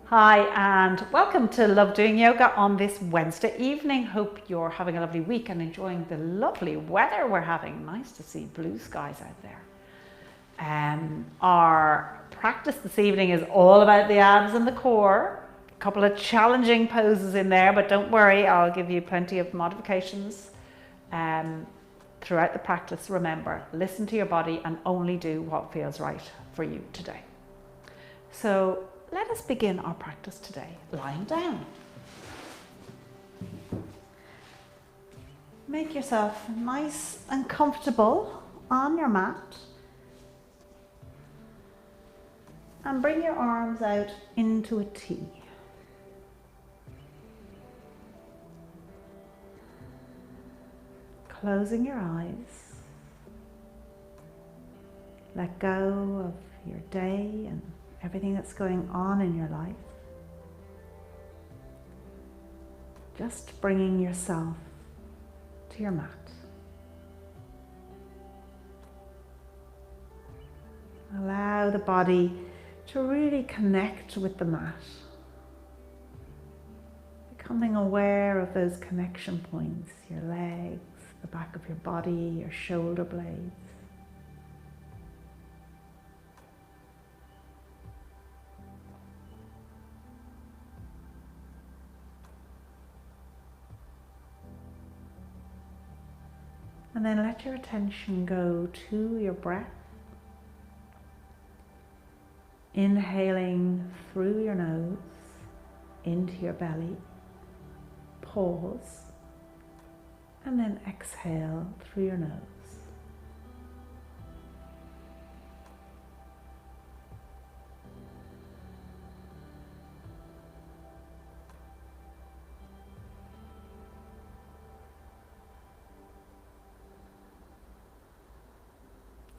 Hi, and welcome to Love Doing Yoga on this Wednesday evening. Hope you're having a lovely week and enjoying the lovely weather we're having. Nice to see blue skies out there. Our practice this evening is all about the abs and the core. A couple of challenging poses in there, but don't worry, I'll give you plenty of modifications throughout the practice. Remember, listen to your body and only do what feels right for you today. So let us begin our practice today lying down. Make yourself nice and comfortable on your mat and bring your arms out into a T. Closing your eyes, let go of your day and everything that's going on in your life. Just bringing yourself to your mat. Allow the body to really connect with the mat. Becoming aware of those connection points, your legs, the back of your body, your shoulder blades. And then let your attention go to your breath. Inhaling through your nose into your belly. Pause. And then exhale through your nose.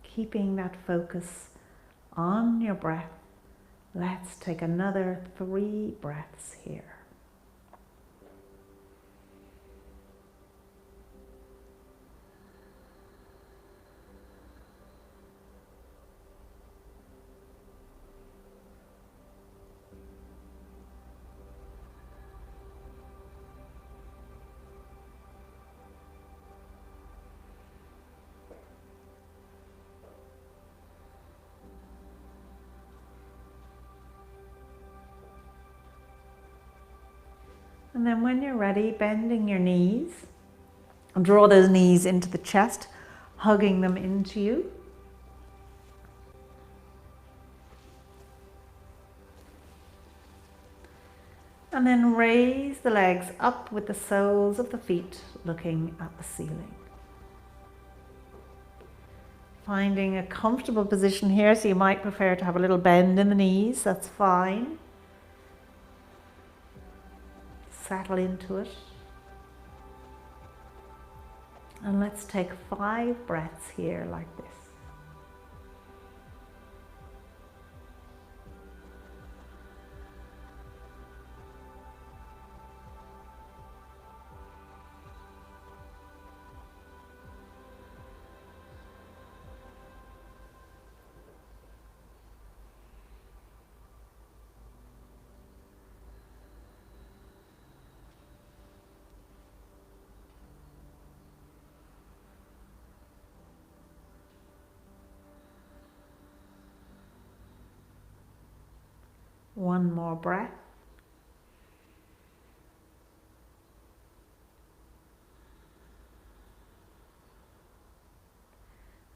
Keeping that focus on your breath, let's take another 3 breaths here. And then when you're ready, bending your knees, and draw those knees into the chest, hugging them into you. And then raise the legs up with the soles of the feet looking at the ceiling. Finding a comfortable position here, so you might prefer to have a little bend in the knees, that's fine. Settle into it. And let's take 5 breaths here like this. One more breath.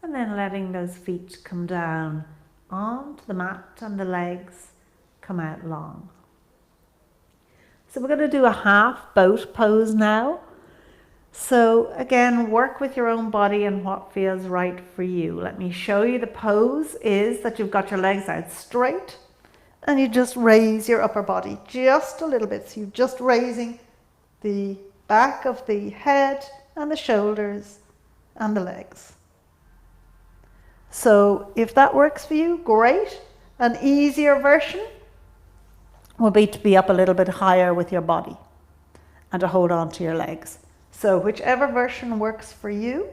And then letting those feet come down onto the mat and the legs come out long. So we're going to do a half boat pose now. So again, work with your own body and what feels right for you. Let me show you. The pose is that you've got your legs out straight. And you just raise your upper body just a little bit. So you're just raising the back of the head and the shoulders and the legs. So if that works for you, great. An easier version will be to be up a little bit higher with your body and to hold on to your legs. So whichever version works for you.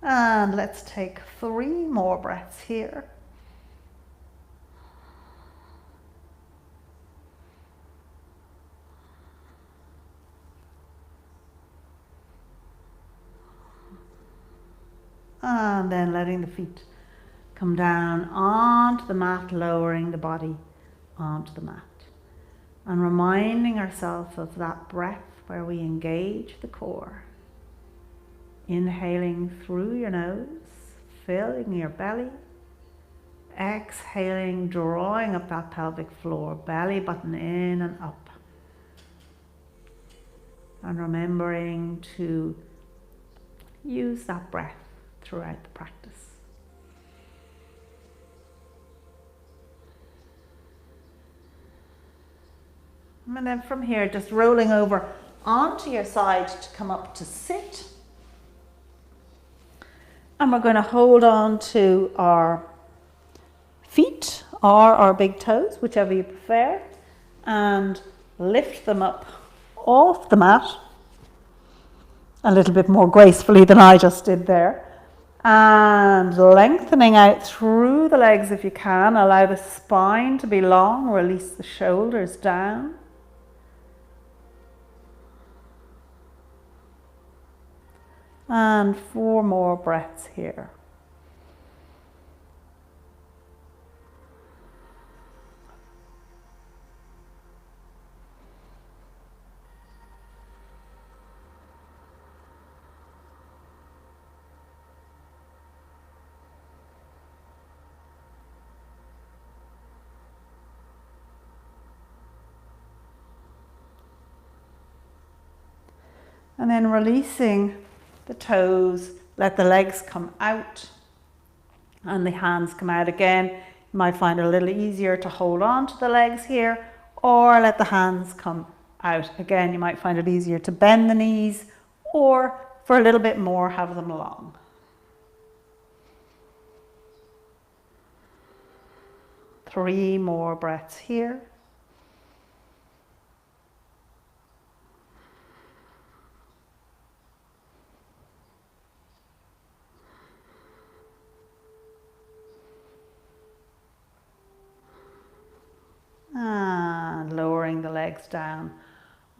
And let's take 3 more breaths here. And then letting the feet come down onto the mat, lowering the body onto the mat. And reminding ourselves of that breath where we engage the core. Inhaling through your nose, filling your belly. Exhaling, drawing up that pelvic floor, belly button in and up. And remembering to use that breath throughout the practice. And then from here, just rolling over onto your side to come up to sit. And we're going to hold on to our feet or our big toes, whichever you prefer, and lift them up off the mat a little bit more gracefully than I just did there. And lengthening out through the legs if you can. Allow the spine to be long, release the shoulders down. And 4 more breaths here. And then releasing the toes, let the legs come out and the hands come out again. You might find it a little easier to hold on to the legs here, or let the hands come out. Again, you might find it easier to bend the knees, or for a little bit more, have them long. Three more breaths here. And lowering the legs down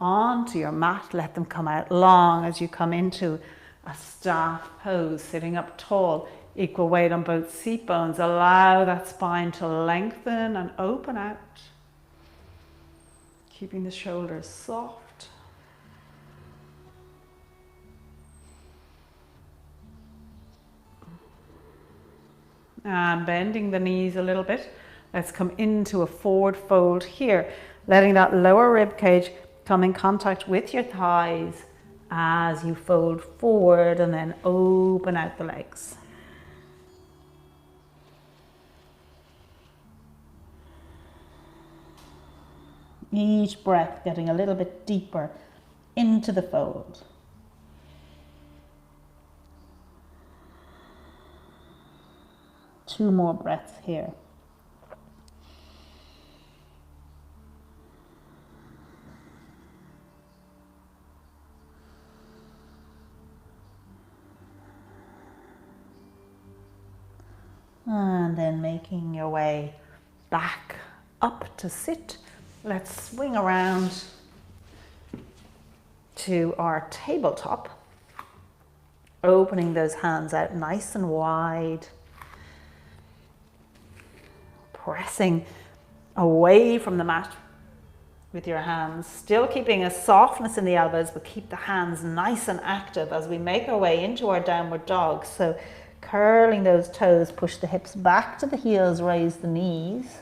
onto your mat. Let them come out long as you come into a staff pose, sitting up tall. Equal weight on both seat bones. Allow that spine to lengthen and open out. Keeping the shoulders soft. And bending the knees a little bit. Let's come into a forward fold here, letting that lower rib cage come in contact with your thighs as you fold forward and then open out the legs. Each breath getting a little bit deeper into the fold. Two more breaths here. And then making your way back up to sit. Let's swing around to our tabletop. Opening those hands out nice and wide. Pressing away from the mat with your hands. Still keeping a softness in the elbows, but keep the hands nice and active as we make our way into our downward dog. So curling those toes, push the hips back to the heels, raise the knees,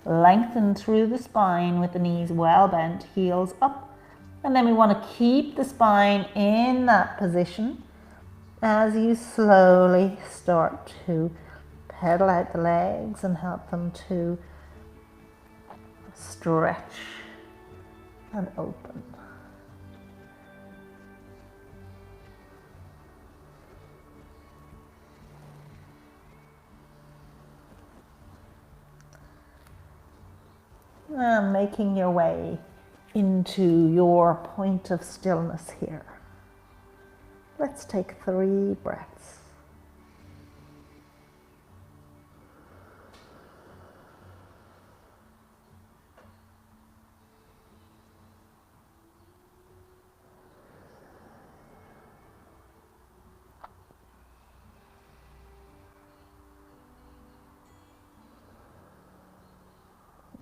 lengthen through the spine with the knees well bent, heels up. And then we want to keep the spine in that position as you slowly start to pedal out the legs and help them to stretch and open. And making your way into your point of stillness here. Let's take 3 breaths.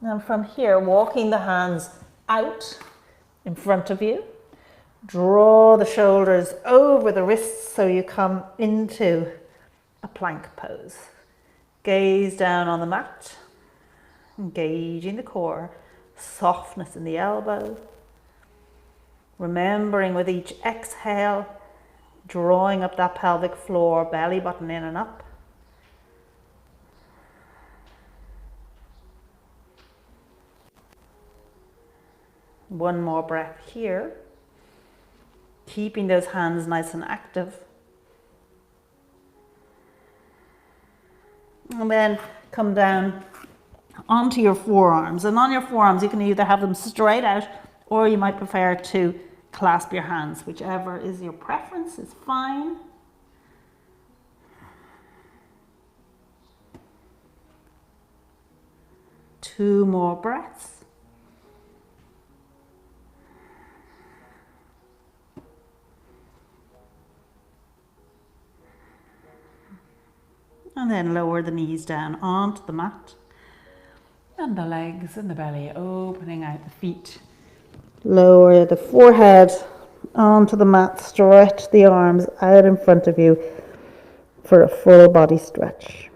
And from here, walking the hands out in front of you. Draw the shoulders over the wrists so you come into a plank pose. Gaze down on the mat, engaging the core, softness in the elbow. Remembering with each exhale, drawing up that pelvic floor, belly button in and up. One more breath here. Keeping those hands nice and active. And then come down onto your forearms. And on your forearms, you can either have them straight out or you might prefer to clasp your hands. Whichever is your preference is fine. Two more breaths. And then lower the knees down onto the mat. And the legs and the belly opening out the feet. Lower the forehead onto the mat. Stretch the arms out in front of you for a full body stretch.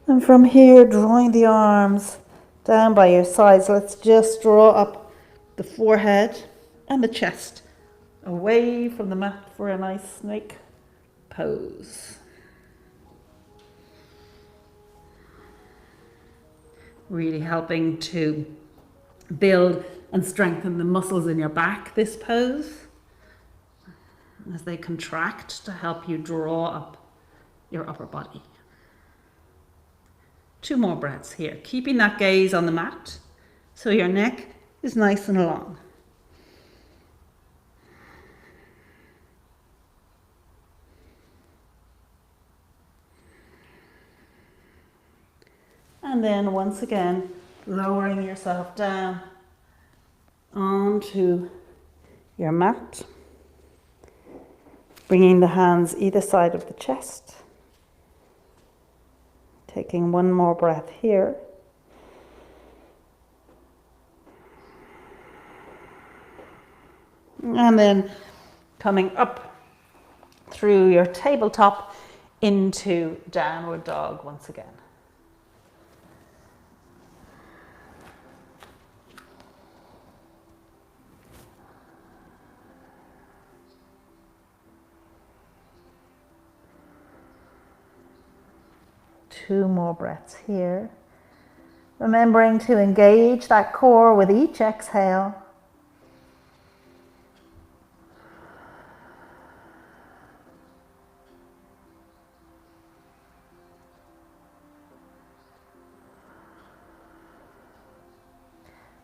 And from here, drawing the arms down by your sides, let's just draw up the forehead and the chest away from the mat for a nice snake pose. Really helping to build and strengthen the muscles in your back, this pose, as they contract to help you draw up your upper body. Two more breaths here, keeping that gaze on the mat so your neck is nice and long. And then once again, lowering yourself down onto your mat, bringing the hands either side of the chest. Taking one more breath here. And then coming up through your tabletop into downward dog once again. Two more breaths here. Remembering to engage that core with each exhale.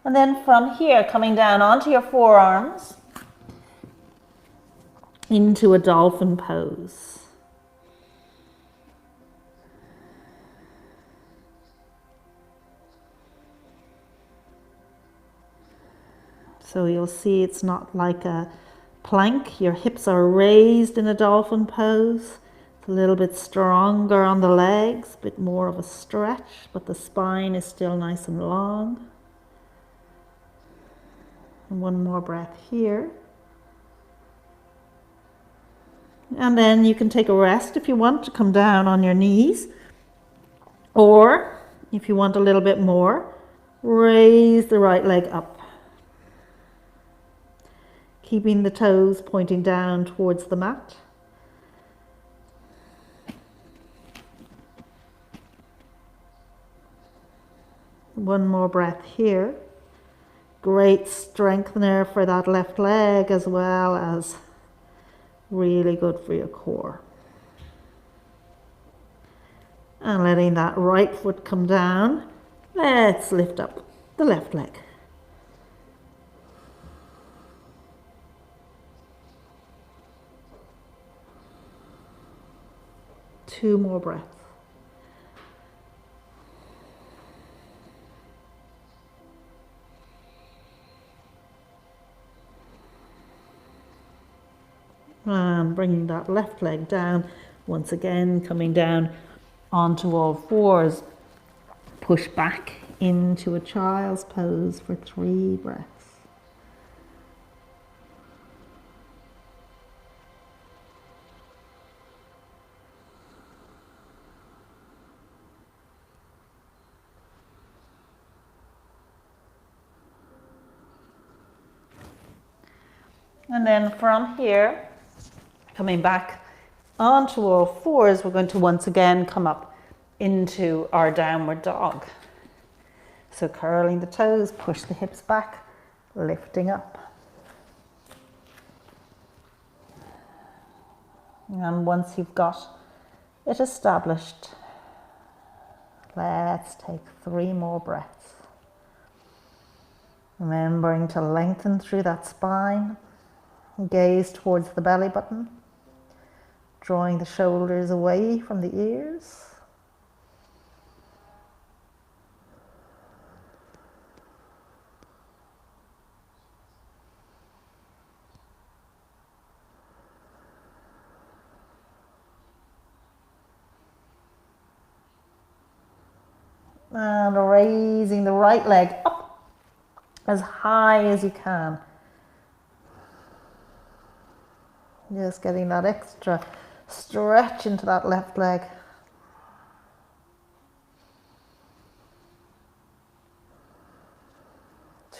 And then from here, coming down onto your forearms into a dolphin pose. So you'll see it's not like a plank. Your hips are raised in a dolphin pose. It's a little bit stronger on the legs, a bit more of a stretch, but the spine is still nice and long. And one more breath here. And then you can take a rest if you want to come down on your knees. Or if you want a little bit more, raise the right leg up. Keeping the toes pointing down towards the mat. One more breath here. Great strengthener for that left leg as well as really good for your core. And letting that right foot come down, let's lift up the left leg. Two more breaths. And bringing that left leg down. Once again, coming down onto all fours. Push back into a child's pose for 3 breaths. And then from here, coming back onto all fours, we're going to once again come up into our downward dog. So curling the toes, push the hips back, lifting up. And once you've got it established, let's take 3 more breaths. Remembering to lengthen through that spine, gaze towards the belly button, drawing the shoulders away from the ears. And raising the right leg up as high as you can. Just getting that extra stretch into that left leg.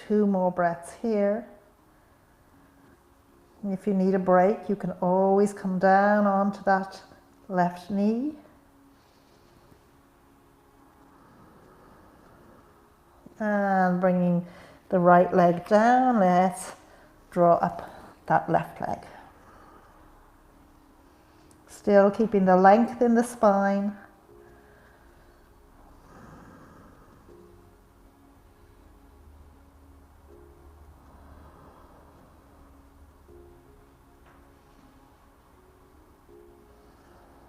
Two more breaths here. If you need a break, you can always come down onto that left knee. And bringing the right leg down, let's draw up that left leg. Still keeping the length in the spine.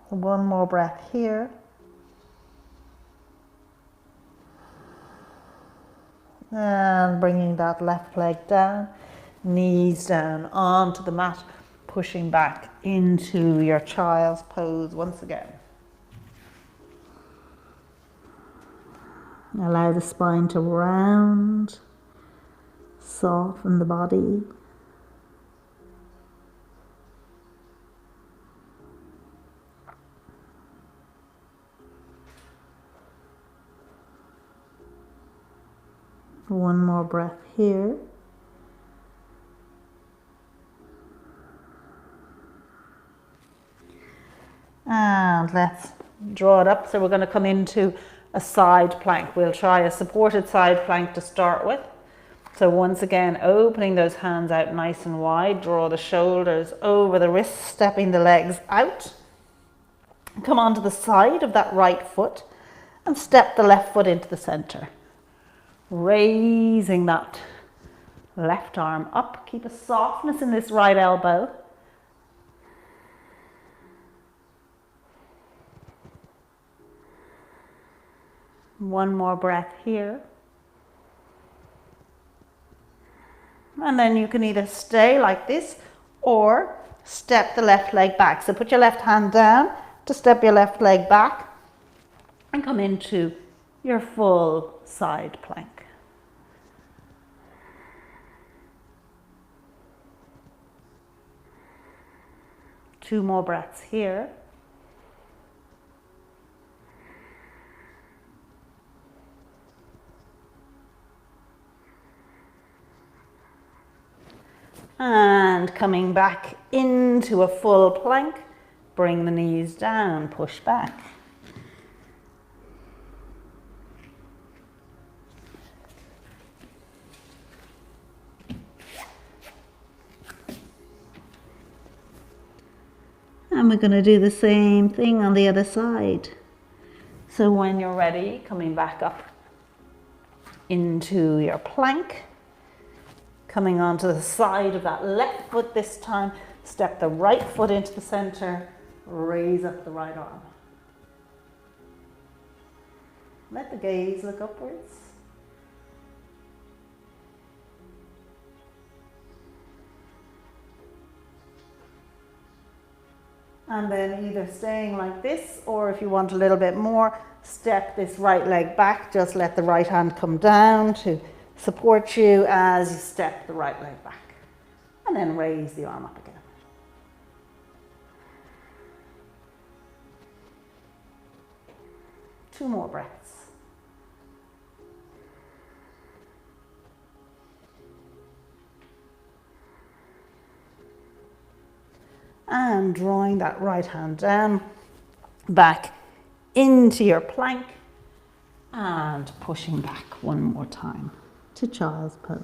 One more breath here. And bringing that left leg down, knees down onto the mat, pushing back into your child's pose once again. Allow the spine to round, soften the body. One more breath here. And let's draw it up. So we're going to come into a side plank. We'll try a supported side plank to start with. So once again, opening those hands out nice and wide. Draw the shoulders over the wrists, stepping the legs out. Come onto the side of that right foot and step the left foot into the center. Raising that left arm up. Keep a softness in this right elbow. One more breath here. And then you can either stay like this or step the left leg back. So put your left hand down to step your left leg back and come into your full side plank. Two more breaths here. And coming back into a full plank, bring the knees down, push back. And we're going to do the same thing on the other side. So when you're ready, coming back up into your plank, coming onto the side of that left foot this time, step the right foot into the center, raise up the right arm. Let the gaze look upwards. And then either staying like this, or if you want a little bit more, step this right leg back. Just let the right hand come down to support you as you step the right leg back. And then raise the arm up again. Two more breaths. And drawing that right hand down, back into your plank, and pushing back one more time to child's pose.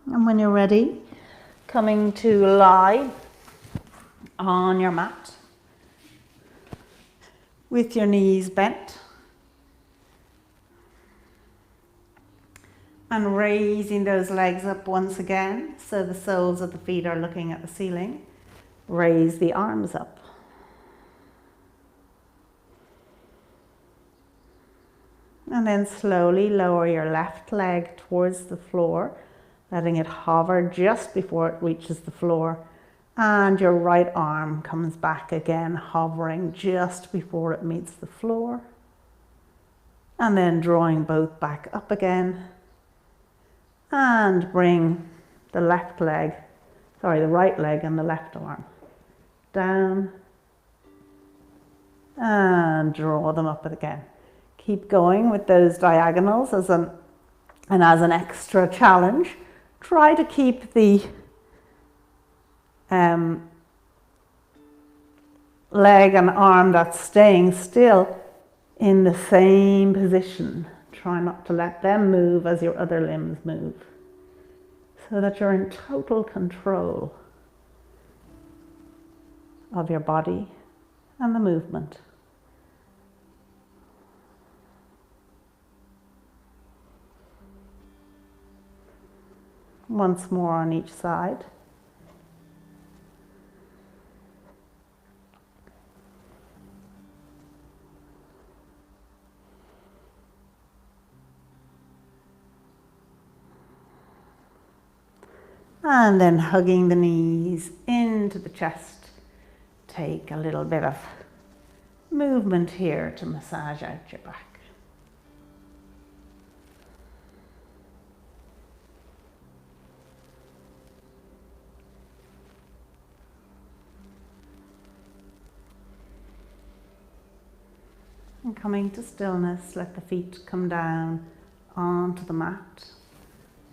And when you're ready, coming to lie on your mat with your knees bent and raising those legs up once again so the soles of the feet are looking at the ceiling. Raise the arms up. And then slowly lower your left leg towards the floor, letting it hover just before it reaches the floor. And your right arm comes back again, hovering just before it meets the floor. And then drawing both back up again. And bring the right leg and the left arm down. And draw them up again. Keep going with those diagonals as an extra challenge. Try to keep the leg and arm that's staying still in the same position. Try not to let them move as your other limbs move, so that you're in total control of your body and the movement. Once more on each side. And then hugging the knees into the chest. Take a little bit of movement here to massage out your back. And coming to stillness, let the feet come down onto the mat.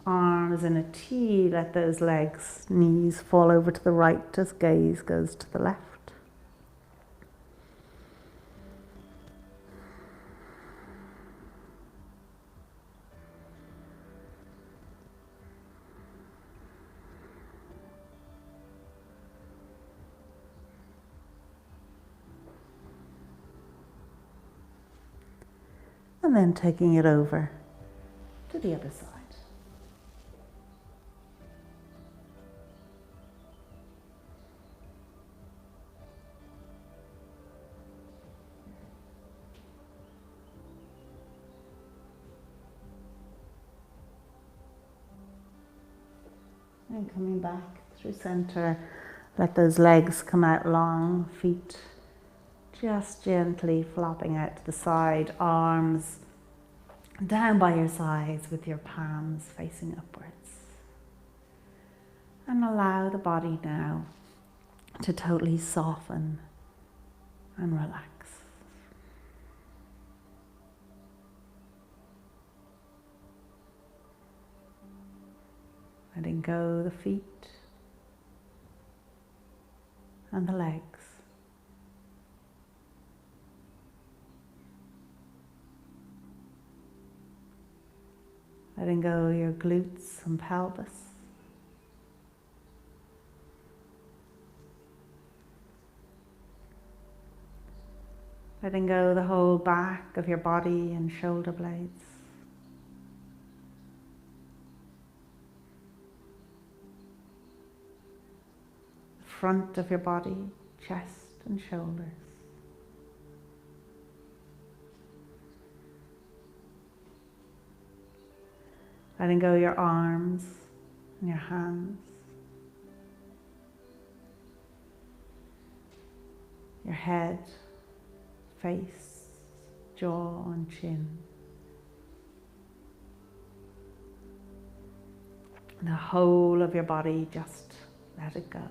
Arms in a T, let those legs, knees fall over to the right as gaze goes to the left. And then taking it over to the other side. And coming back through center, let those legs come out long, feet just gently flopping out to the side, arms down by your sides with your palms facing upwards. And allow the body now to totally soften and relax. Letting go the feet and the legs. Letting go your glutes and pelvis. Letting go the whole back of your body and shoulder blades. The front of your body, chest and shoulders. Letting go your arms and your hands, your head, face, jaw and chin. And the whole of your body, just let it go.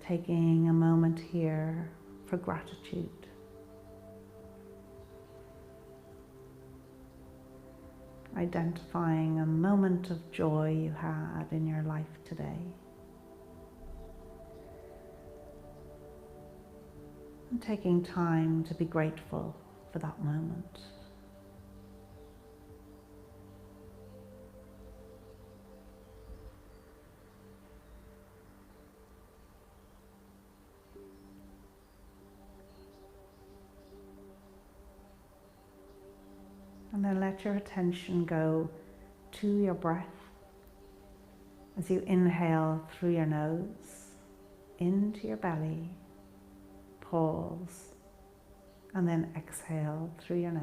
Taking a moment here for gratitude. Identifying a moment of joy you had in your life today. And taking time to be grateful for that moment. And then let your attention go to your breath as you inhale through your nose, into your belly, pause, and then exhale through your nose.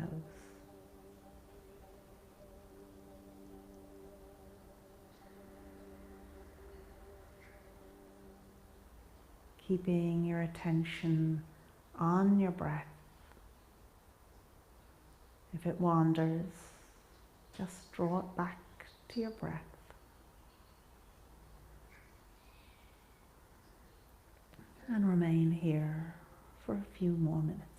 Keeping your attention on your breath. If it wanders, just draw it back to your breath. And remain here for a few more minutes.